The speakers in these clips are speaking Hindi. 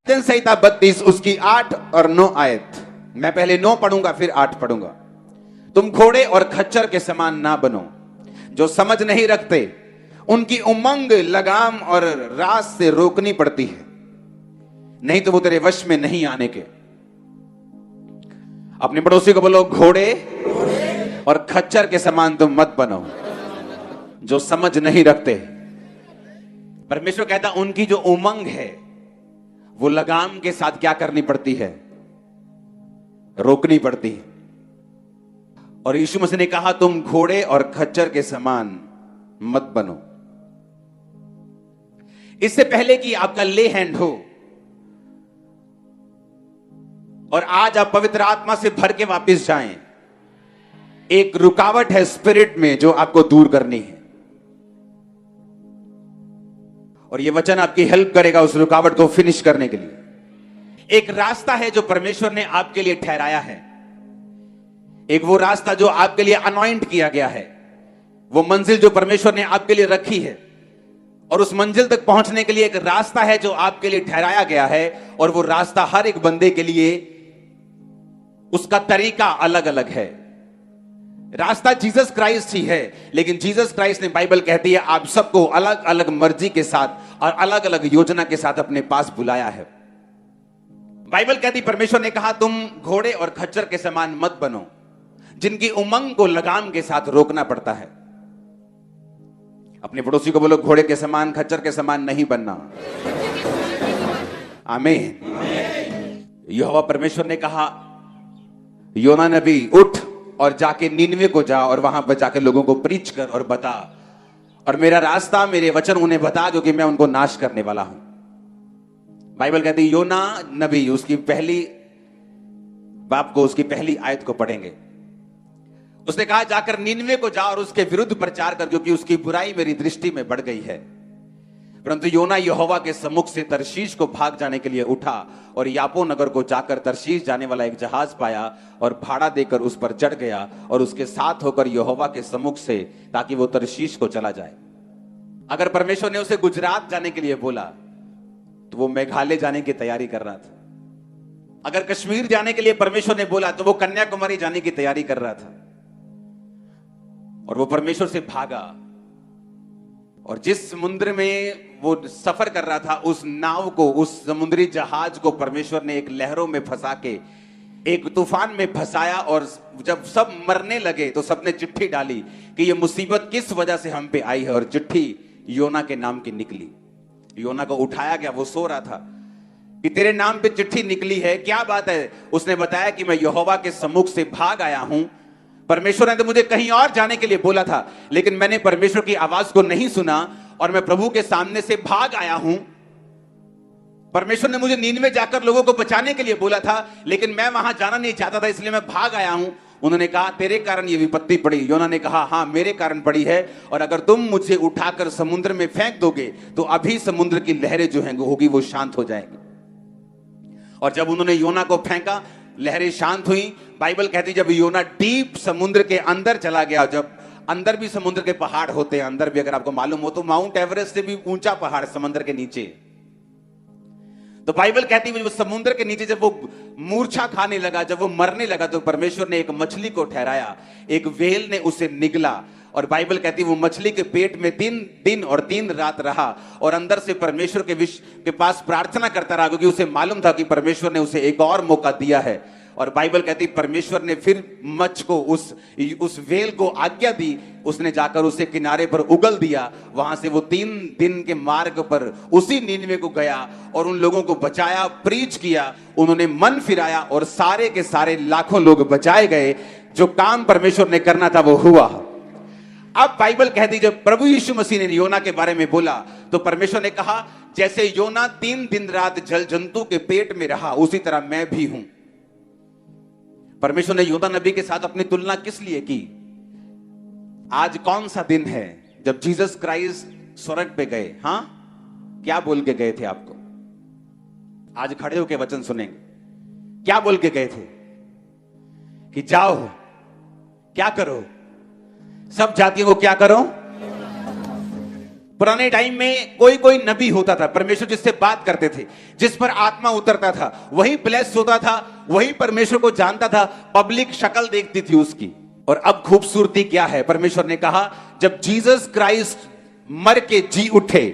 भजन संहिता 32 उसकी 8 और 9 आयत। मैं पहले 9 पढ़ूंगा फिर 8 पढ़ूंगा। तुम घोड़े और खच्चर के समान ना बनो जो समझ नहीं रखते, उनकी उमंग लगाम और रास से रोकनी पड़ती है, नहीं तो वो तेरे वश में नहीं आने के। अपने पड़ोसी को बोलो, घोड़े और खच्चर के समान तुम मत बनो जो समझ नहीं रखते। परमेश्वर कहता उनकी जो उमंग है वो लगाम के साथ क्या करनी पड़ती है? रोकनी पड़ती है। और यीशु मसीह ने कहा तुम घोड़े और खच्चर के समान मत बनो। इससे पहले कि आपका ले हैंड हो और आज आप पवित्र आत्मा से भर के वापस जाएं, एक रुकावट है स्पिरिट में जो आपको दूर करनी है। और यह वचन आपकी हेल्प करेगा उस रुकावट को फिनिश करने के लिए। एक रास्ता है जो परमेश्वर ने आपके लिए ठहराया है, एक वो रास्ता जो आपके लिए अनॉइंट किया गया है, वो मंजिल जो परमेश्वर ने आपके लिए रखी है। और उस मंजिल तक पहुंचने के लिए एक रास्ता है जो आपके लिए ठहराया गया है। और वो रास्ता हर एक बंदे के लिए उसका तरीका अलग अलग है। रास्ता जीसस क्राइस्ट ही है, लेकिन जीसस क्राइस्ट ने, बाइबल कहती है, आप सबको अलग अलग मर्जी के साथ और अलग अलग योजना के साथ अपने पास बुलाया है। बाइबल कहती, परमेश्वर ने कहा तुम घोड़े और खच्चर के समान मत बनो जिनकी उमंग को लगाम के साथ रोकना पड़ता है। अपने पड़ोसी को बोलो, घोड़े के समान खच्चर के समान नहीं बनना। आमीन। यहोवा परमेश्वर ने कहा, योना नबी उठ और जाके नीनवे को जा और वहां पर जाके लोगों को प्रीच कर और बता, और मेरा रास्ता, मेरे वचन उन्हें बता जो कि मैं उनको नाश करने वाला हूं। बाइबल कहती है योना नबी, उसकी पहली बाप को, उसकी पहली आयत को पढ़ेंगे। उसने कहा जाकर नीनवे को जा और उसके विरुद्ध प्रचार कर, क्योंकि उसकी बुराई मेरी दृष्टि में बढ़ गई है। परंतु योना यहोवा के सम्मुख से तर्शीश को भाग जाने के लिए उठा और यापो नगर को जाकर तर्शीश जाने वाला एक जहाज पाया और भाड़ा देकर उस पर चढ़ गया और उसके साथ होकर यहोवा के सम्मुख से, ताकि वो तर्शीश को चला जाए। अगर परमेश्वर ने उसे गुजरात जाने के लिए बोला तो वो मेघालय जाने की तैयारी कर रहा था। अगर कश्मीर जाने के लिए परमेश्वर ने बोला तो वो कन्याकुमारी जाने की तैयारी कर रहा था। और वो परमेश्वर से भागा, और जिस समुद्र में वो सफर कर रहा था, उस नाव को, उस समुद्री जहाज को परमेश्वर ने एक लहरों में फंसा के एक तूफान में फंसाया। और जब सब मरने लगे तो सबने चिट्ठी डाली कि ये मुसीबत किस वजह से हम पे आई है, और चिट्ठी योना के नाम की निकली। योना को उठाया गया, वो सो रहा था, कि तेरे नाम पे चिट्ठी निकली है, क्या बात है? उसने बताया कि मैं यहोवा के सम्मुख से भाग आया हूं। परमेश्वर ने तो मुझे कहीं और जाने के लिए बोला था, लेकिन मैंने परमेश्वर की आवाज को नहीं सुना और मैं प्रभु के सामने से भाग आया हूं। परमेश्वर ने मुझे नीनवे जाकर लोगों को बचाने के लिए बोला था, लेकिन मैं वहां जाना नहीं चाहता था, इसलिए मैं भाग आया हूं। उन्होंने कहा तेरे कारण ये विपत्ति पड़ी। योना ने कहा हां, मेरे कारण पड़ी है, और अगर तुम मुझे उठाकर समुद्र में फेंक दोगे तो अभी समुद्र की लहरें जो होगी वो शांत हो जाएंगी। और जब उन्होंने योना को फेंका, लहरें शांत हुई। बाइबल कहती जब योना डीप समुद्र के अंदर चला गया, जब अंदर भी समुद्र के पहाड़ होते हैं, अंदर भी, अगर आपको मालूम हो तो माउंट एवरेस्ट से भी ऊंचा पहाड़ समुद्र के नीचे। तो बाइबल कहती है वो समुद्र के नीचे जब वो मूर्छा खाने लगा, जब वो मरने लगा, तो परमेश्वर ने एक मछली को ठहराया, एक व्हेल ने उसे निगला। और बाइबल कहती है वो मछली के पेट में 3 दिन और 3 रात रहा और अंदर से परमेश्वर के पास प्रार्थना करता रहा, क्योंकि उसे मालूम था कि परमेश्वर ने उसे एक और मौका दिया है। और बाइबल कहती परमेश्वर ने फिर मच्छ को, उस व्हेल को आज्ञा दी, उसने जाकर उसे किनारे पर उगल दिया। वहां से वो 3 दिन के मार्ग पर उसी नीनवे को गया और उन लोगों को बचाया, प्रीच किया, उन्होंने मन फिराया और सारे के सारे लाखों लोग बचाए गए। जो काम परमेश्वर ने करना था वो हुआ। अब बाइबल कहती जब प्रभु यीशु मसीह ने योना के बारे में बोला तो परमेश्वर ने कहा जैसे योना 3 दिन रात जल जंतु के पेट में रहा, उसी तरह मैं भी हूं। परमेश्वर ने योना नबी के साथ अपनी तुलना किस लिए की? आज कौन सा दिन है जब जीसस क्राइस्ट स्वर्ग पे गए? हां, क्या बोल के गए थे आपको? आज खड़े होकर वचन सुनेंगे। क्या बोल के गए थे? कि जाओ, क्या करो? सब जातियों को क्या करो? पुराने टाइम में कोई कोई नबी होता था, परमेश्वर जिससे बात करते थे, जिस पर आत्मा उतरता था, वही ब्लेस होता था, वही परमेश्वर को जानता था, पब्लिक शक्ल देखती थी उसकी। और अब खूबसूरती क्या है, परमेश्वर ने कहा जब जीसस क्राइस्ट मर के जी उठे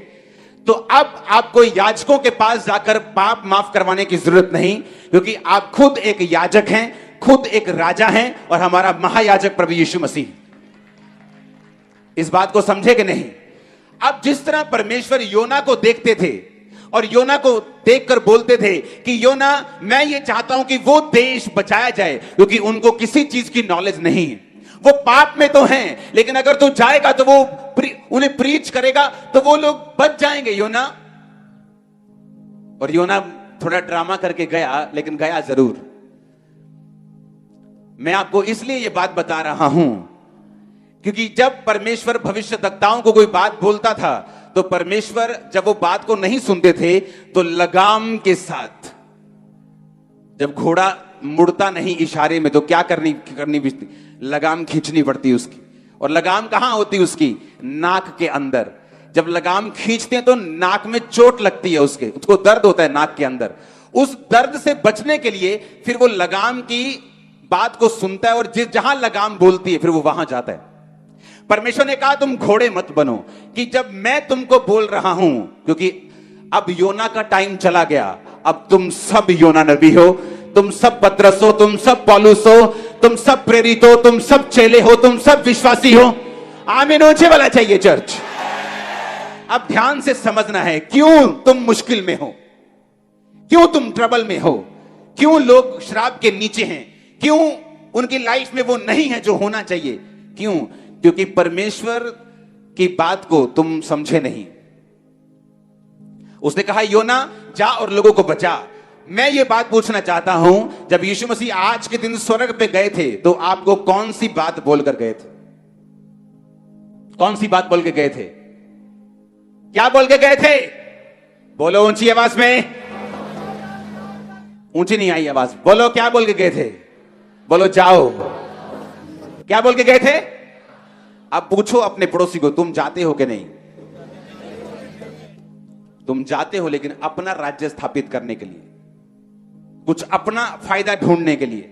तो अब आपको याजकों के पास जाकर पाप माफ करवाने की जरूरत नहीं, क्योंकि आप खुद एक याजक हैं, खुद एक राजा हैं, और हमारा महायाजक प्रभु यीशु मसीह। इस बात को समझे कि नहीं? अब जिस तरह परमेश्वर योना को देखते थे और योना को देखकर बोलते थे कि योना, मैं ये चाहता हूं कि वो देश बचाया जाए, क्योंकि उनको किसी चीज की नॉलेज नहीं है, वो पाप में तो हैं, लेकिन अगर तू जाएगा तो वो उन्हें प्रीच करेगा तो वो लोग बच जाएंगे योना। और योना थोड़ा ड्रामा करके गया, लेकिन गया जरूर। मैं आपको इसलिए ये बात बता रहा हूं क्योंकि जब परमेश्वर भविष्यद्वक्ताओं को कोई बात बोलता था तो परमेश्वर जब वो बात को नहीं सुनते थे तो लगाम के साथ, जब घोड़ा मुड़ता नहीं इशारे में, तो क्या करनी लगाम खींचनी पड़ती उसकी। और लगाम कहां होती उसकी? नाक के अंदर। जब लगाम खींचते हैं तो नाक में चोट लगती है, उसको दर्द होता है नाक के अंदर। उस दर्द से बचने के लिए फिर वो लगाम की बात को सुनता है और जहां लगाम बोलती है फिर वो वहां जाता है। परमेश्वर ने कहा तुम घोड़े मत बनो, कि जब मैं तुमको बोल रहा हूं, क्योंकि अब योना का टाइम चला गया, अब तुम सब योना नबी हो, तुम सब पतरस हो, तुम सब पौलुस हो, तुम सब प्रेरित हो, तुम सब चेले हो, तुम सब विश्वासी हो। आमीन ऊंचे वाला चाहिए चर्च। अब ध्यान से समझना है, क्यों तुम मुश्किल में हो, क्यों तुम ट्रबल में हो, क्यों लोग श्राप के नीचे हैं, क्यों उनकी लाइफ में वो नहीं है जो होना चाहिए, क्यों? क्योंकि परमेश्वर की बात को तुम समझे नहीं। उसने कहा योना जा और लोगों को बचा। मैं ये बात पूछना चाहता हूं, जब यीशु मसीह आज के दिन स्वर्ग पे गए थे तो आपको कौन सी बात बोलकर गए थे? कौन सी बात बोल के गए थे? क्या बोल के गए थे? बोलो ऊंची आवाज में। ऊंची नहीं आई आवाज, बोलो क्या बोल के गए थे? बोलो जाओ। क्या बोल के गए थे? अब पूछो अपने पड़ोसी को, तुम जाते हो कि नहीं? तुम जाते हो, लेकिन अपना राज्य स्थापित करने के लिए, कुछ अपना फायदा ढूंढने के लिए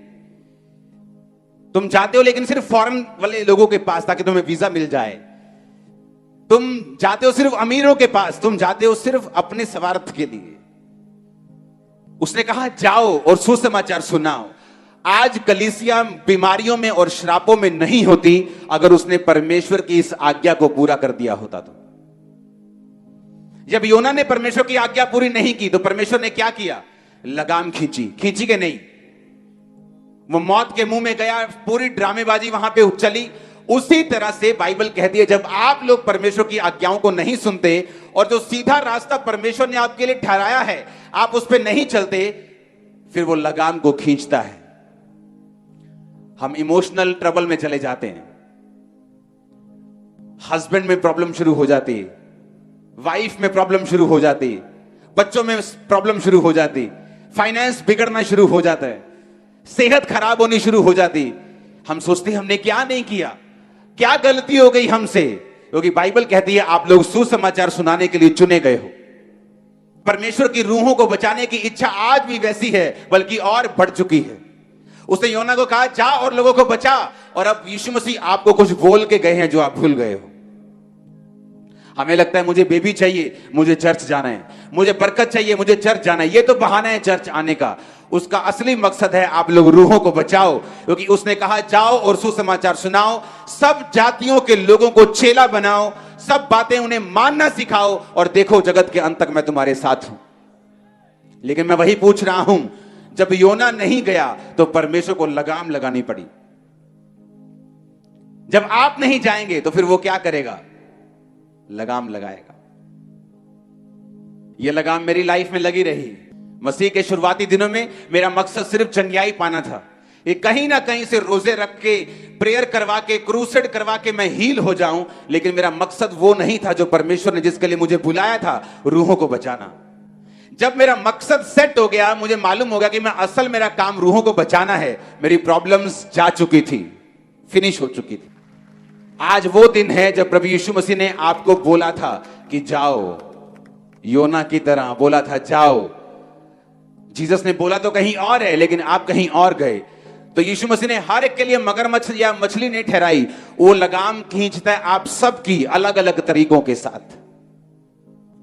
तुम जाते हो, लेकिन सिर्फ फॉरेन वाले लोगों के पास ताकि तुम्हें वीजा मिल जाए। तुम जाते हो सिर्फ अमीरों के पास, तुम जाते हो सिर्फ अपने स्वार्थ के लिए। उसने कहा जाओ और सुसमाचार सुनाओ। आज कलीसिया बीमारियों में और श्रापों में नहीं होती अगर उसने परमेश्वर की इस आज्ञा को पूरा कर दिया होता तो। जब योना ने परमेश्वर की आज्ञा पूरी नहीं की तो परमेश्वर ने क्या किया? लगाम खींची के नहीं? वो मौत के मुंह में गया, पूरी ड्रामेबाजी वहां पे चली। उसी तरह से बाइबल कहती है जब आप लोग परमेश्वर की आज्ञाओं को नहीं सुनते और जो सीधा रास्ता परमेश्वर ने आपके लिए ठहराया है आप उस पर नहीं चलते, फिर वो लगाम को खींचता है। हम इमोशनल ट्रबल में चले जाते हैं, हस्बैंड में प्रॉब्लम शुरू हो जाती है, वाइफ में प्रॉब्लम शुरू हो जाती, बच्चों में प्रॉब्लम शुरू हो जाती, फाइनेंस बिगड़ना शुरू हो जाता है, सेहत खराब होनी शुरू हो जाती। हम सोचते हमने क्या नहीं किया, क्या गलती हो गई हमसे, क्योंकि बाइबल कहती है आप लोग सुसमाचार सुनाने के लिए चुने गए हो। परमेश्वर की रूहों को बचाने की इच्छा आज भी वैसी है, बल्कि और बढ़ चुकी है। उसने योना को कहा जा और लोगों को बचा, और अब यीशु मसीह आपको कुछ बोल के गए हैं जो आप भूल गए हो। हमें लगता है मुझे बेबी चाहिए, मुझे चर्च जाना है, मुझे बरकत चाहिए, मुझे चर्च जाना है। ये तो बहाना है चर्च आने का। उसका असली मकसद है आप लोग रूहों को बचाओ, क्योंकि उसने कहा जाओ और सुसमाचार सुनाओ, सब जातियों के लोगों को चेला बनाओ, सब बातें उन्हें मानना सिखाओ, और देखो जगत के अंत तक मैं तुम्हारे साथ हूं। लेकिन मैं वही पूछ रहा हूं, जब योना नहीं गया तो परमेश्वर को लगाम लगानी पड़ी। जब आप नहीं जाएंगे तो फिर वो क्या करेगा? लगाम लगाएगा। ये लगाम मेरी लाइफ में लगी रही। मसीह के शुरुआती दिनों में मेरा मकसद सिर्फ चंगियाई पाना था। ये कहीं ना कहीं से रोजे रख के, प्रेयर करवा के, क्रूसेड करवा के मैं हील हो जाऊं, लेकिन मेरा मकसद वो नहीं था जो परमेश्वर ने जिसके लिए मुझे बुलाया था, रूहों को बचाना। जब मेरा मकसद सेट हो गया, मुझे मालूम हो गया कि मैं असल मेरा काम रूहों को बचाना है, मेरी प्रॉब्लम्स जा चुकी थी, फिनिश हो चुकी थी। आज वो दिन है जब प्रभु यीशु मसीह ने आपको बोला था कि जाओ, योना की तरह बोला था जाओ। जीसस ने बोला तो कहीं और है, लेकिन आप कहीं और गए। तो यीशु मसीह ने हर एक के लिए मगरमच्छ या मछली नहीं ठहराई, वो लगाम खींचता है आप सबकी अलग अलग तरीकों के साथ।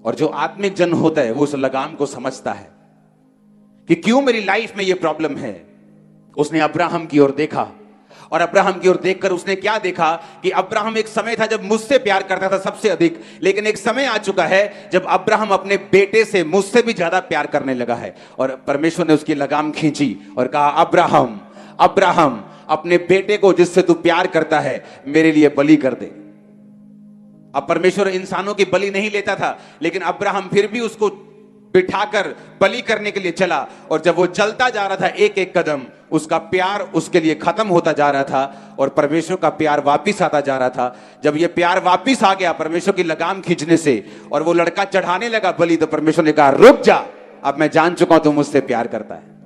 और जो आत्मिक जन होता है वो उस लगाम को समझता है कि क्यों मेरी लाइफ में ये प्रॉब्लम है। उसने अब्राहम की ओर देखा, और अब्राहम की ओर देखकर उसने क्या देखा कि अब्राहम एक समय था जब मुझसे प्यार करता था सबसे अधिक, लेकिन एक समय आ चुका है जब अब्राहम अपने बेटे से मुझसे भी ज्यादा प्यार करने लगा है। और परमेश्वर ने उसकी लगाम खींची और कहा, अब्राहम अब्राहम, अपने बेटे को जिससे तू प्यार करता है मेरे लिए बलि कर दे। अब परमेश्वर इंसानों की बलि नहीं लेता था, लेकिन अब्राहम फिर भी उसको बिठाकर बलि करने के लिए चला। और जब वो चलता जा रहा था एक एक कदम, उसका प्यार उसके लिए खत्म होता जा रहा था और परमेश्वर का प्यार वापिस आता जा रहा था। जब ये प्यार वापिस आ गया परमेश्वर की लगाम खींचने से, और वो लड़का चढ़ाने लगा बलि, तो परमेश्वर ने कहा, रुक जा, अब मैं जान चुका हूं तू मुझसे प्यार करता है।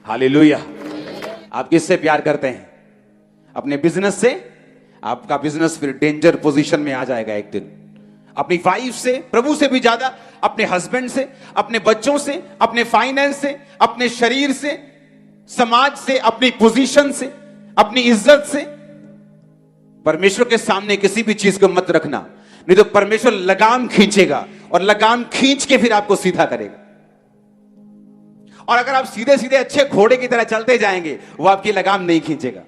हालेलुया। आप किससे प्यार करते हैं? अपने बिजनेस से? आपका बिजनेस फिर डेंजर पोजीशन में आ जाएगा एक दिन। अपनी वाइफ से, प्रभु से भी ज्यादा, अपने हस्बैंड से, अपने बच्चों से, अपने फाइनेंस से, अपने शरीर से, समाज से, अपनी पोजीशन से, अपनी इज्जत से। परमेश्वर के सामने किसी भी चीज को मत रखना, नहीं तो परमेश्वर लगाम खींचेगा और लगाम खींच के फिर आपको सीधा करेगा। और अगर आप सीधे सीधे अच्छे घोड़े की तरह चलते जाएंगे, वो आपकी लगाम नहीं खींचेगा।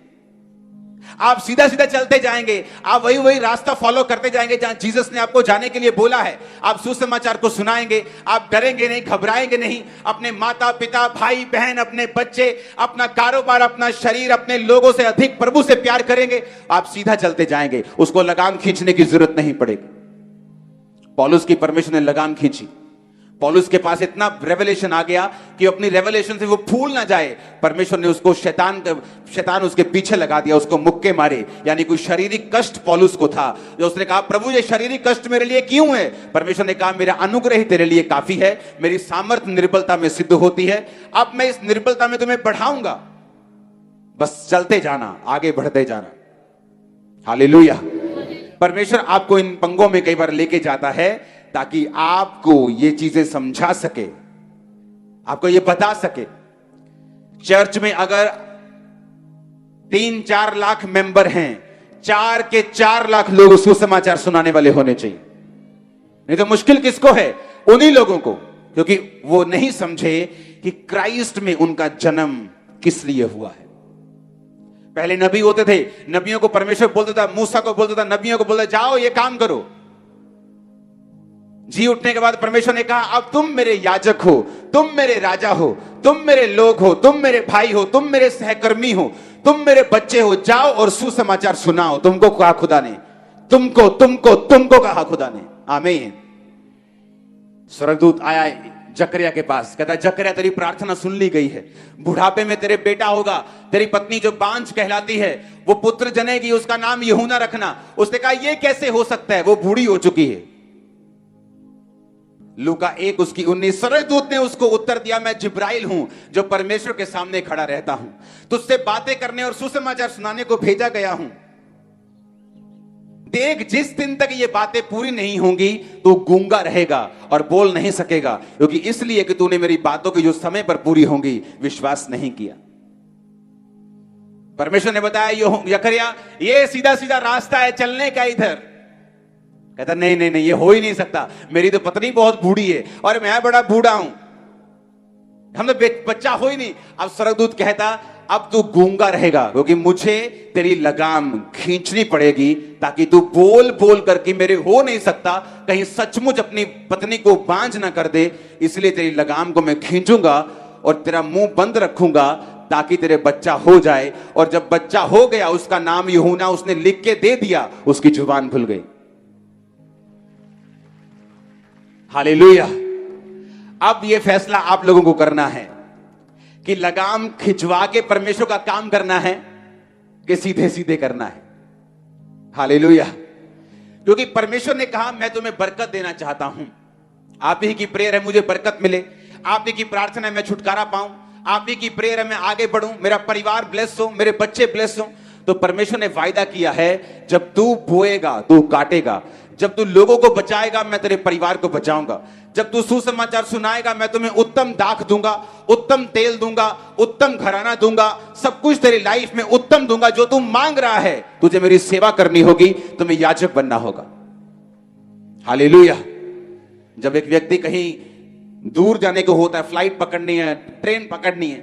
आप सीधा सीधा चलते जाएंगे, आप वही वही रास्ता फॉलो करते जाएंगे जहां जीसस ने आपको जाने के लिए बोला है। आप सुसमाचार को सुनाएंगे, आप डरेंगे नहीं, घबराएंगे नहीं। अपने माता पिता, भाई बहन, अपने बच्चे, अपना कारोबार, अपना शरीर, अपने लोगों से अधिक प्रभु से प्यार करेंगे। आप सीधा चलते जाएंगे, उसको लगाम खींचने की जरूरत नहीं पड़ेगी। पौलुस की परमेश्वर ने लगाम खींची। पौलुस के पास इतना रेवलेशन आ गया कि अपनी रेवलेशन से वो भूल ना जाए। परमेश्वर ने उसको शैतान उसके पीछे लगा दिया, उसको मुक्के मारे। यानी कोई शारीरिक कष्ट पौलुस को था, जो उसने कहा, प्रभु ये शारीरिक कष्ट मेरे लिए क्यों है? परमेश्वर ने कहा, मेरा अनुग्रह ही तेरे लिए काफी है, मेरी सामर्थ्य निर्बलता में सिद्ध होती है। अब मैं इस निर्बलता में तुम्हें बढ़ाऊंगा, बस चलते जाना, आगे बढ़ते जाना। हालेलुया। परमेश्वर आपको इन पंगों में कई बार लेके जाता है ताकि आपको ये चीजें समझा सके, आपको ये बता सके। चर्च में अगर 3-4 लाख मेंबर हैं, 4 के 4 लाख लोग सुसमाचार सुनाने वाले होने चाहिए। नहीं तो मुश्किल किसको है? उन्हीं लोगों को, क्योंकि वो नहीं समझे कि क्राइस्ट में उनका जन्म किस लिए हुआ है। पहले नबी होते थे, नबियों को परमेश्वर बोलता था, मूसा को बोलता था, नबियों को बोलता, जाओ ये काम करो। जी उठने के बाद परमेश्वर ने कहा, अब तुम मेरे याजक हो, तुम मेरे राजा हो, तुम मेरे लोग हो, तुम मेरे भाई हो, तुम मेरे सहकर्मी हो, तुम मेरे बच्चे हो, जाओ और सुसमाचार सुनाओ। तुमको कहा खुदा ने, तुमको तुमको तुमको कहा खुदा ने। आमीन। स्वर्गदूत आया जकरिया के पास, कहता, जकरिया तेरी प्रार्थना सुन ली गई है, बुढ़ापे में तेरे बेटा होगा, तेरी पत्नी जो बांझ कहलाती है वो पुत्र जनेगी, उसका नाम यूहन्ना रखना। उसने कहा, यह कैसे हो सकता है, वो बूढ़ी हो चुकी है। लूका 1 उसकी 19। स्वर्गदूत ने उसको उत्तर दिया, मैं जिब्राइल हूं जो परमेश्वर के सामने खड़ा रहता हूं, तुझसे बातें करने और सुसमाचार सुनाने को भेजा गया हूं। देख, जिस दिन तक ये बातें पूरी नहीं होंगी तो गूंगा रहेगा और बोल नहीं सकेगा, क्योंकि इसलिए कि तूने मेरी बातों की जो समय पर पूरी होंगी विश्वास नहीं किया। परमेश्वर ने बताया, जकरिया ये सीधा सीधा रास्ता है चलने का इधर। कहता, नहीं नहीं नहीं, ये हो ही नहीं सकता, मेरी तो पत्नी बहुत बूढ़ी है और मैं बड़ा बूढ़ा हूं, हम तो बच्चा हो ही नहीं। अब स्वर्गदूत कहता, अब तू गूंगा रहेगा, क्योंकि मुझे तेरी लगाम खींचनी पड़ेगी ताकि तू बोल बोल करके, मेरे हो नहीं सकता कहीं सचमुच अपनी पत्नी को बांझ ना कर दे, इसलिए तेरी लगाम को मैं खींचूंगा और तेरा मुंह बंद रखूंगा ताकि तेरे बच्चा हो जाए। और जब बच्चा हो गया, उसका नाम यूहन्ना उसने लिख के दे दिया, उसकी जुबान खुल गई। हालेलुया। अब यह फैसला आप लोगों को करना है कि लगाम खिंचवा के परमेश्वर का काम करना है कि सीधे सीधे करना है। हालेलुया। क्योंकि परमेश्वर ने कहा, मैं तुम्हें बरकत देना चाहता हूं। आप ही की प्रेयर है मुझे बरकत मिले, आप ही की प्रार्थना है मैं छुटकारा पाऊं, आप ही की प्रेयर है मैं आगे बढ़ूं, मेरा परिवार ब्लेस हो, मेरे बच्चे ब्लेस हो। तो परमेश्वर ने वायदा किया है, जब तू बोएगा तू काटेगा, जब तू लोगों को बचाएगा मैं तेरे परिवार को बचाऊंगा, जब तू सुसमाचार सुनाएगा मैं तुम्हें उत्तम दाख दूंगा, उत्तम तेल दूंगा, उत्तम घराना दूंगा, सब कुछ तेरी लाइफ में उत्तम दूंगा। जो तू मांग रहा है, तुझे मेरी सेवा करनी होगी, तुम्हें याजक बनना होगा। हालेलुया। जब एक व्यक्ति कहीं दूर जाने को होता है, फ्लाइट पकड़नी है, ट्रेन पकड़नी है,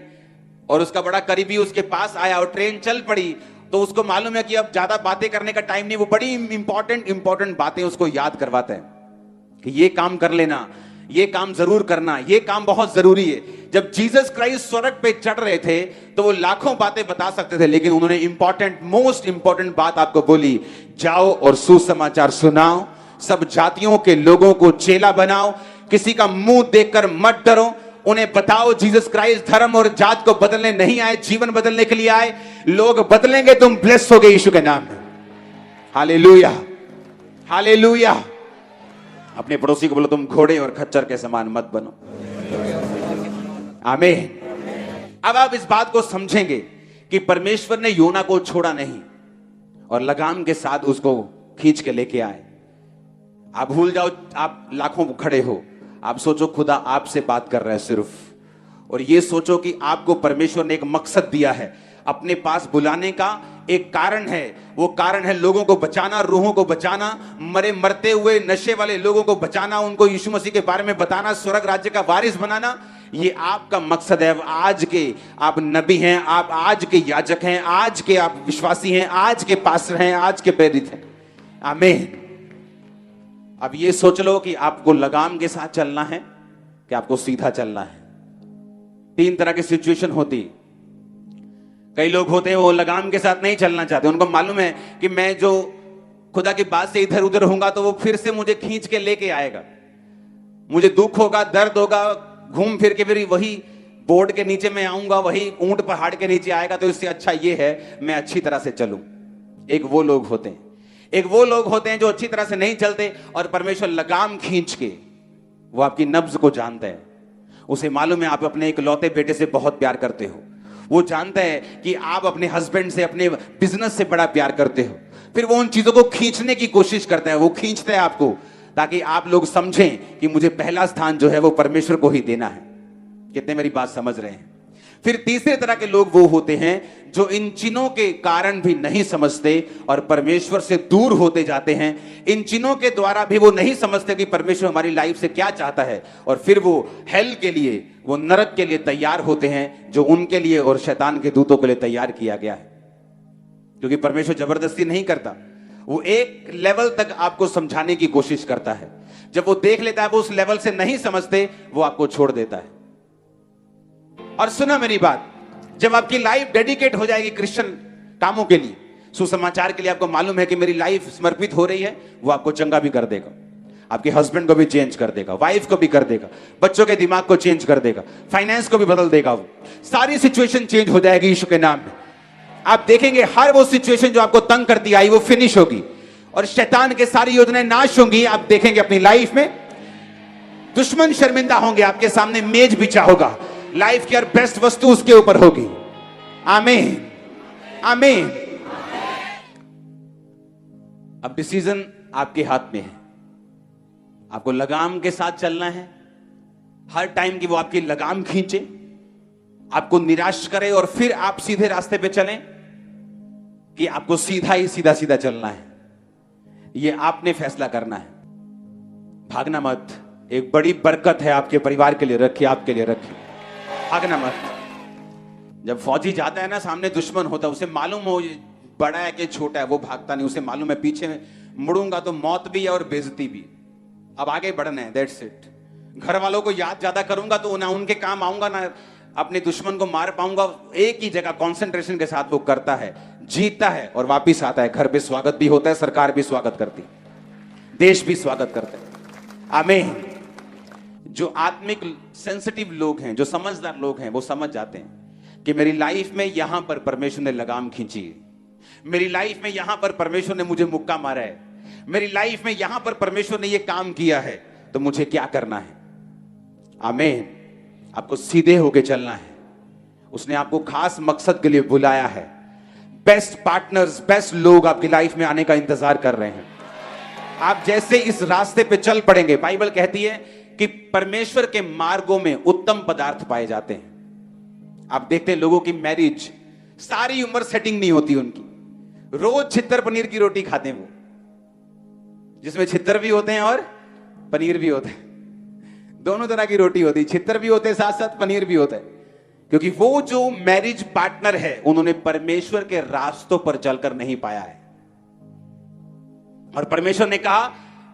और उसका बड़ा करीबी उसके पास आया और ट्रेन चल पड़ी, तो उसको मालूम है कि अब ज्यादा बातें करने का टाइम नहीं, वो बड़ी इंपॉर्टेंट बातें उसको याद करवाते हैं कि ये काम कर लेना, ये काम जरूर करना, ये काम बहुत जरूरी है। जब जीसस क्राइस्ट स्वर्ग पे चढ़ रहे थे तो वो लाखों बातें बता सकते थे, लेकिन उन्होंने मोस्ट इंपॉर्टेंट बात आपको बोली, जाओ और सुसमाचार सुनाओ, सब जातियों के लोगों को चेला बनाओ, किसी का मुंह देखकर मत डरो, उन्हें बताओ जीसस क्राइस्ट धर्म और जात को बदलने नहीं आए, जीवन बदलने के लिए आए। लोग बदलेंगे, तुम ब्लेस होगे यीशु के नाम में। Hallelujah, hallelujah. अपने पड़ोसी को बोलो, तुम घोड़े और खच्चर के समान मत बनो। आमीन। अब आप इस बात को समझेंगे कि परमेश्वर ने योना को छोड़ा नहीं और लगाम के साथ उसको खींच के लेके आए। आप भूल जाओ आप लाखों खड़े हो, आप सोचो खुदा आपसे बात कर रहा है सिर्फ, और ये सोचो कि आपको परमेश्वर ने एक मकसद दिया है, अपने पास बुलाने का एक कारण है। वो कारण है लोगों को बचाना, रूहों को बचाना, मरते हुए नशे वाले लोगों को बचाना, उनको यीशु मसीह के बारे में बताना, स्वर्ग राज्य का वारिस बनाना। ये आपका मकसद है। आज के आप नबी हैं, आप आज के याजक हैं, आज के आप विश्वासी हैं, आज के पास्टर हैं, आज के प्रेरित हैं। आमीन। अब ये सोच लो कि आपको लगाम के साथ चलना है कि आपको सीधा चलना है। तीन तरह की सिचुएशन होती। कई लोग होते हैं वो लगाम के साथ नहीं चलना चाहते, उनको मालूम है कि मैं जो खुदा की बात से इधर उधर होऊंगा तो वो फिर से मुझे खींच के लेके आएगा, मुझे दुख होगा, दर्द होगा, घूम फिर के फिर वही बोर्ड के नीचे मैं आऊंगा, वही ऊंट पहाड़ के नीचे आएगा, तो इससे अच्छा ये है मैं अच्छी तरह से चलूं। एक वो लोग होते हैं। एक वो लोग होते हैं जो अच्छी तरह से नहीं चलते और परमेश्वर लगाम खींच के, वो आपकी नब्ज को जानता है, उसे मालूम है आप अपने इकलौते बेटे से बहुत प्यार करते हो, वो जानता है कि आप अपने हस्बैंड से, अपने बिजनेस से बड़ा प्यार करते हो, फिर वो उन चीजों को खींचने की कोशिश करता है। वो खींचता है आपको ताकि आप लोग समझें कि मुझे पहला स्थान जो है वो परमेश्वर को ही देना है। कितने मेरी बात समझ रहे हैं? फिर तीसरे तरह के लोग वो होते हैं जो इन चिन्हों के कारण भी नहीं समझते और परमेश्वर से दूर होते जाते हैं। इन चिन्हों के द्वारा भी वो नहीं समझते कि परमेश्वर हमारी लाइफ से क्या चाहता है, और फिर वो हेल के लिए, वो नरक के लिए तैयार होते हैं, जो उनके लिए और शैतान के दूतों के लिए तैयार किया गया है। क्योंकि परमेश्वर जबरदस्ती नहीं करता, वो एक लेवल तक आपको समझाने की कोशिश करता है। जब वो देख लेता है वो उस लेवल से नहीं समझते, वो आपको छोड़ देता है। और सुना मेरी बात, जब आपकी लाइफ डेडिकेट हो जाएगी क्रिश्चियन कामों के लिए, सुसमाचार के लिए, आपको मालूम है कि मेरी लाइफ समर्पित हो रही है, वो आपको चंगा भी कर देगा, आपके हस्बैंड को भी चेंज कर देगा, वाइफ को भी कर देगा, बच्चों के दिमाग को चेंज कर देगा, फाइनेंस को भी बदल देगा, वो सारी सिचुएशन चेंज हो जाएगी यीशु के नाम में। आप देखेंगे हर वो सिचुएशन जो आपको तंग करती आई वो फिनिश होगी और शैतान के सारी योजनाएं नाश होंगी। आप देखेंगे अपनी लाइफ में दुश्मन शर्मिंदा होंगे, आपके सामने मेज बिछा होगा, लाइफ की हर बेस्ट वस्तु उसके ऊपर होगी। आमीन, आमीन। अब डिसीजन आपके हाथ में है, आपको लगाम के साथ चलना है। हर टाइम की वो आपकी लगाम खींचे, आपको निराश करे और फिर आप सीधे रास्ते पे चलें, कि आपको सीधा ही सीधा सीधा चलना है। ये आपने फैसला करना है। भागना मत। एक बड़ी बरकत है आपके परिवार के लिए रखी, आपके लिए रखी। भागना मत। जब फौजी जाता है ना, सामने दुश्मन होता है, उसे मालूम हो बड़ा है कि छोटा है, वो भागता नहीं, उसे मालूम है पीछे मुड़ूंगा तो मौत भी है और बेइज्जती भी। अब आगे बढ़ना है, दैट्स इट। घर वालों को याद ज्यादा करूंगा तो ना उनके काम आऊंगा, ना अपने दुश्मन को मार पाऊंगा। एक ही जगह कंसंट्रेशन के साथ वो करता है, जीतता है और वापिस आता है। घर पे स्वागत भी होता है, सरकार भी स्वागत करती, देश भी स्वागत करते हैं। आमीन। जो आत्मिक सेंसिटिव लोग हैं, जो समझदार लोग हैं, वो समझ जाते हैं कि मेरी लाइफ में यहां पर परमेश्वर ने लगाम खींची है, मेरी लाइफ में यहां पर परमेश्वर ने मुझे मुक्का मारा है, मेरी लाइफ में यहां पर परमेश्वर ने ये काम किया है, तो मुझे क्या करना है। आमीन। आपको सीधे होके चलना है, उसने आपको खास मकसद के लिए बुलाया है। बेस्ट पार्टनर्स, बेस्ट लोग आपकी लाइफ में आने का इंतजार कर रहे हैं। आप जैसे इस रास्ते पे चल पड़ेंगे, बाइबल कहती है कि परमेश्वर के मार्गों में उत्तम पदार्थ पाए जाते हैं। आप देखते हैं लोगों की मैरिज, सारी उम्र सेटिंग नहीं होती उनकी, रोज छित्तर पनीर की रोटी खाते हैं वो, जिसमें छित्तर भी होते हैं और पनीर भी होते हैं। दोनों तरह की रोटी होती है, छित्तर भी होते हैं साथ साथ पनीर भी होता है, क्योंकि वो जो मैरिज पार्टनर है उन्होंने परमेश्वर के रास्तों पर चलकर नहीं पाया है। और परमेश्वर ने कहा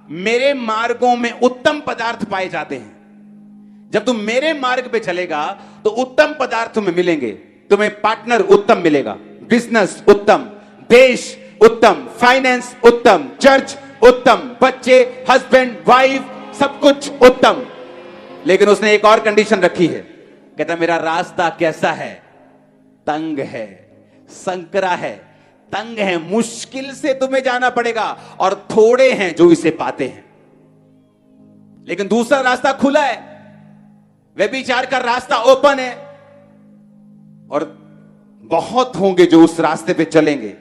मेरे मार्गों में उत्तम पदार्थ पाए जाते हैं। जब तुम मेरे मार्ग पे चलेगा तो उत्तम पदार्थ तुम्हें मिलेंगे। तुम्हें पार्टनर उत्तम मिलेगा, बिजनेस उत्तम, देश उत्तम, फाइनेंस उत्तम, चर्च उत्तम, बच्चे, हस्बैंड, वाइफ, सब कुछ उत्तम। लेकिन उसने एक और कंडीशन रखी है, कहता मेरा रास्ता कैसा है? तंग है, संकरा है, तंग है, मुश्किल से तुम्हें जाना पड़ेगा, और थोड़े हैं जो इसे पाते हैं। लेकिन दूसरा रास्ता खुला है, व्यभिचार का रास्ता ओपन है, और बहुत होंगे जो उस रास्ते पे चलेंगे।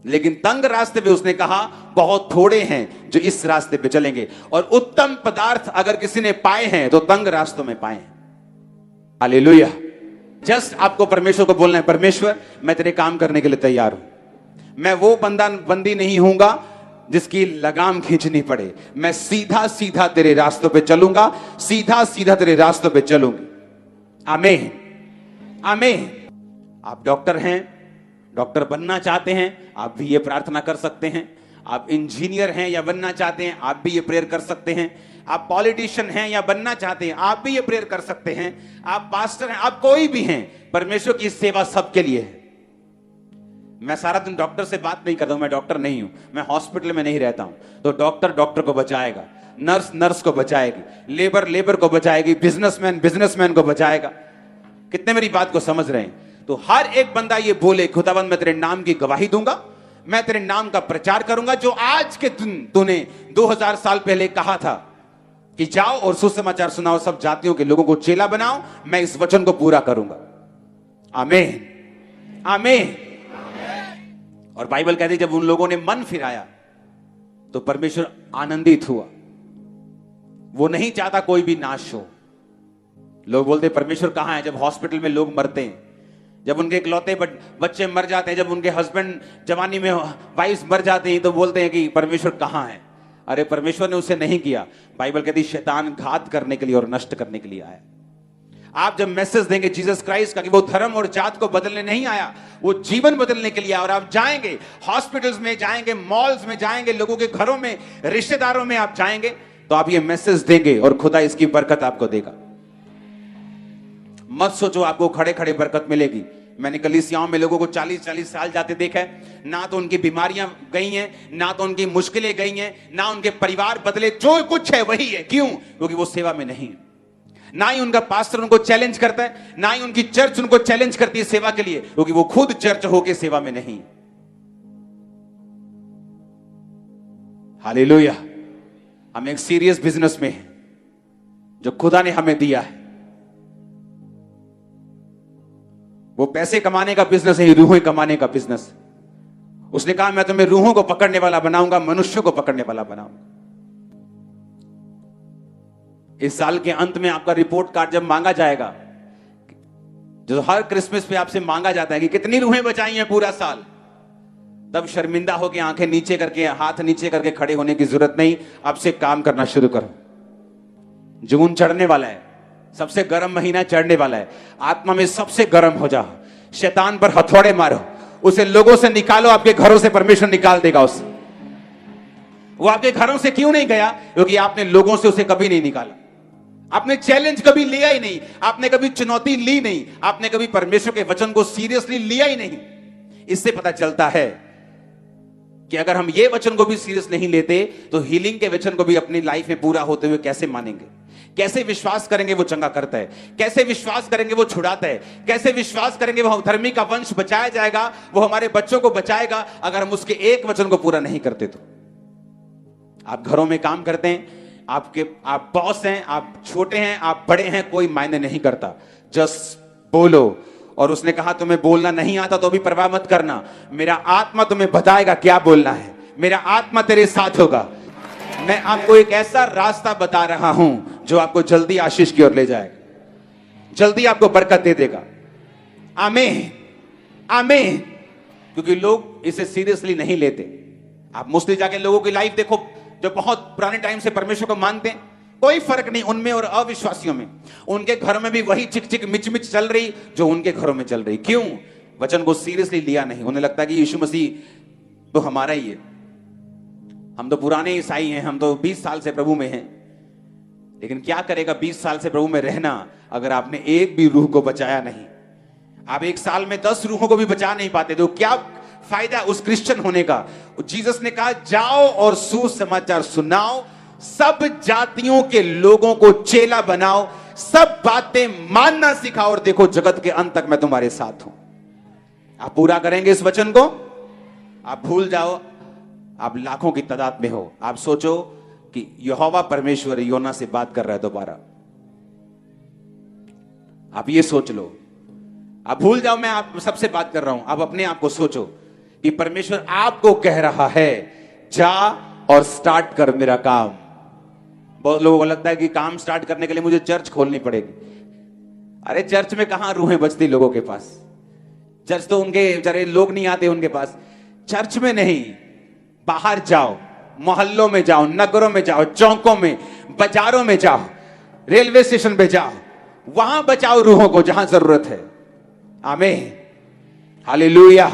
लेकिन तंग रास्ते पे उसने कहा बहुत थोड़े हैं जो इस रास्ते पे चलेंगे। और उत्तम पदार्थ अगर किसी ने पाए हैं तो तंग रास्तों में पाए हैं। हालेलुया। जस्ट आपको परमेश्वर को बोलना है, परमेश्वर मैं तेरे काम करने के लिए तैयार हूं। मैं वो बंदी नहीं हूंगा जिसकी लगाम खींचनी पड़े। मैं सीधा सीधा तेरे रास्तों पे चलूंगा, सीधा सीधा तेरे रास्तों पे चलूंगी। आमीन, आमीन। आप डॉक्टर हैं, डॉक्टर बनना चाहते हैं, आप भी ये प्रार्थना कर सकते हैं। आप इंजीनियर हैं या बनना चाहते हैं, आप भी ये प्रेयर कर सकते हैं। आप पॉलिटिशियन हैं या बनना चाहते हैं, आप भी ये प्रेयर कर सकते हैं। आप पास्टर हैं, आप कोई भी हैं, परमेश्वर की सेवा सबके लिए है। मैं सारा दिन डॉक्टर से बात नहीं करता हूं, मैं डॉक्टर नहीं हूं, मैं हॉस्पिटल में नहीं रहता हूं। तो डॉक्टर डॉक्टर को बचाएगा, नर्स नर्स को बचाएगी, लेबर लेबर को बचाएगी, बिजनेसमैन बिजनेसमैन को बचाएगा। कितने मेरी बात को समझ रहे हैं? तो हर एक बंदा ये बोले, खुदावंद मैं तेरे नाम की गवाही दूंगा, मैं तेरे नाम का प्रचार करूंगा। जो आज के दिन तूने 2000 साल पहले कहा था कि जाओ और सुसमाचार सुनाओ, सब जातियों के लोगों को चेला बनाओ, मैं इस वचन को पूरा करूंगा। आमीन, आमीन। और बाइबल कहती है जब उन लोगों ने मन फिराया तो परमेश्वर आनंदित हुआ। वो नहीं चाहता कोई भी नाश हो। लोग बोलते परमेश्वर कहां है? जब हॉस्पिटल में लोग मरते हैं, जब उनके इकलौते बच्चे मर जाते हैं, जब उनके हस्बैंड जवानी में वाइफ मर जाते हैं, तो बोलते हैं कि परमेश्वर कहां है? अरे परमेश्वर ने उसे नहीं किया। बाइबल कहती शैतान घात करने के लिए और नष्ट करने के लिए आया। आप जब मैसेज देंगे जीसस क्राइस्ट का कि वो धर्म और जात को बदलने नहीं आया, वो जीवन बदलने के लिए आया, और आप जाएंगे हॉस्पिटल्स में, जाएंगे मॉल्स में, जाएंगे लोगों के घरों में, रिश्तेदारों में आप जाएंगे, तो आप ये मैसेज देंगे और खुदा इसकी बरकत आपको देगा। मत सोचो आपको खड़े खड़े बरकत मिलेगी। मैंने कलीसियाओं में लोगों को 40-40 साल जाते देखा है, ना तो उनकी बीमारियां गई हैं, ना तो उनकी मुश्किलें गई हैं, ना उनके परिवार बदले, जो कुछ है वही है। क्यों? क्योंकि वो सेवा में नहीं है। ना ही उनका पास्टर उनको चैलेंज करता है, ना ही उनकी चर्च उनको चैलेंज करती है सेवा के लिए, क्योंकि वो खुद चर्च होके सेवा में नहीं। हालेलुया। हम एक सीरियस बिजनेस में हैं जो खुदा ने हमें दिया है। वो पैसे कमाने का बिजनेस है, रूहें कमाने का बिजनेस। उसने कहा मैं तुम्हें रूहों को पकड़ने वाला बनाऊंगा, मनुष्य को पकड़ने वाला बनाऊंगा। इस साल के अंत में आपका रिपोर्ट कार्ड जब मांगा जाएगा, जो हर क्रिसमस पे आपसे मांगा जाता है कि कितनी रूहें बचाई हैं पूरा साल, तब शर्मिंदा होकर आंखें नीचे करके, हाथ नीचे करके खड़े होने की जरूरत नहीं। अब से काम करना शुरू करो। जून चढ़ने वाला है, सबसे गर्म महीना चढ़ने वाला है। आत्मा में सबसे गर्म हो जाओ, शैतान पर हथौड़े मारो, उसे लोगों से निकालो। आपके घरों से परमेश्वर निकाल देगा उसे। वो आपके घरों से क्यों नहीं गया? क्योंकि आपने लोगों से उसे कभी नहीं निकाला। आपने चैलेंज कभी लिया ही नहीं, आपने कभी चुनौती ली नहीं, आपने कभी परमेश्वर के वचन को सीरियसली लिया ही नहीं। इससे पता चलता है कि अगर हम ये वचन को भी सीरियस नहीं लेते तो हीलिंग के वचन को भी अपनी लाइफ में पूरा होते हुए कैसे मानेंगे? कैसे विश्वास करेंगे वो चंगा करता है? कैसे विश्वास करेंगे वो छुड़ाता है? कैसे विश्वास करेंगे वो धर्मी का वंश बचाया जाएगा, वो हमारे बच्चों को बचाएगा, अगर हम उसके एक वचन को पूरा नहीं करते तो? आप घरों में काम करते हैं, आप बॉस हैं, आप छोटे हैं, आप बड़े हैं, कोई मायने नहीं करता। जस्ट बोलो। और उसने कहा तुम्हें बोलना नहीं आता तो भी परवाह मत करना, मेरा आत्मा तुम्हें बताएगा क्या बोलना है, मेरा आत्मा तेरे साथ होगा। मैं आपको एक ऐसा रास्ता बता रहा हूं जो आपको जल्दी आशीष की ओर ले जाएगा, जल्दी आपको बरकत दे देगा। आमीन, आमीन। क्योंकि लोग इसे सीरियसली नहीं लेते। आप मोस्टली जाके लोगों की लाइफ देखो जो बहुत पुराने टाइम से परमेश्वर को मानते हैं, कोई फर्क नहीं उनमें और अविश्वासियों में। उनके घरों में भी वही चिक चिक मिच मिच चल रही जो उनके घरों में चल रही। क्यों? वचन को सीरियसली लिया नहीं। उन्हें लगता है कि यीशु मसीह तो हमारा ही है, हम तो पुराने ईसाई हैं, हम तो 20 साल से प्रभु में हैं। लेकिन क्या करेगा 20 साल से प्रभु में रहना अगर आपने एक भी रूह को बचाया नहीं? आप एक साल में 10 रूहों को भी बचा नहीं पाते तो क्या फायदा उस क्रिश्चियन होने का? जीसस ने कहा जाओ और सुसमाचार सुनाओ, सब जातियों के लोगों को चेला बनाओ, सब बातें मानना सिखाओ और देखो जगत के अंत तक मैं तुम्हारे साथ हूं। आप पूरा करेंगे इस वचन को? आप भूल जाओ आप लाखों की तादाद में हो। आप सोचो कि यहोवा परमेश्वर योना से बात कर रहा है दोबारा। आप ये सोच लो। आप भूल जाओ मैं आप सबसे बात कर रहा हूं। आप अपने आप को सोचो कि परमेश्वर आपको कह रहा है जा और स्टार्ट कर मेरा काम। बहुत लोगों को लगता है कि काम स्टार्ट करने के लिए मुझे चर्च खोलनी पड़ेगी। अरे चर्च में कहां रूहें बचती लोगों के पास? चर्च तो उनके बेचारे लोग नहीं आते उनके पास। चर्च में नहीं, बाहर जाओ, मोहल्लों में जाओ, नगरों में जाओ, चौकों में, बाजारों में जाओ, रेलवे स्टेशन पे जाओ, वहां बचाओ रूहों को जहां जरूरत है। आमीन, हालेलुया।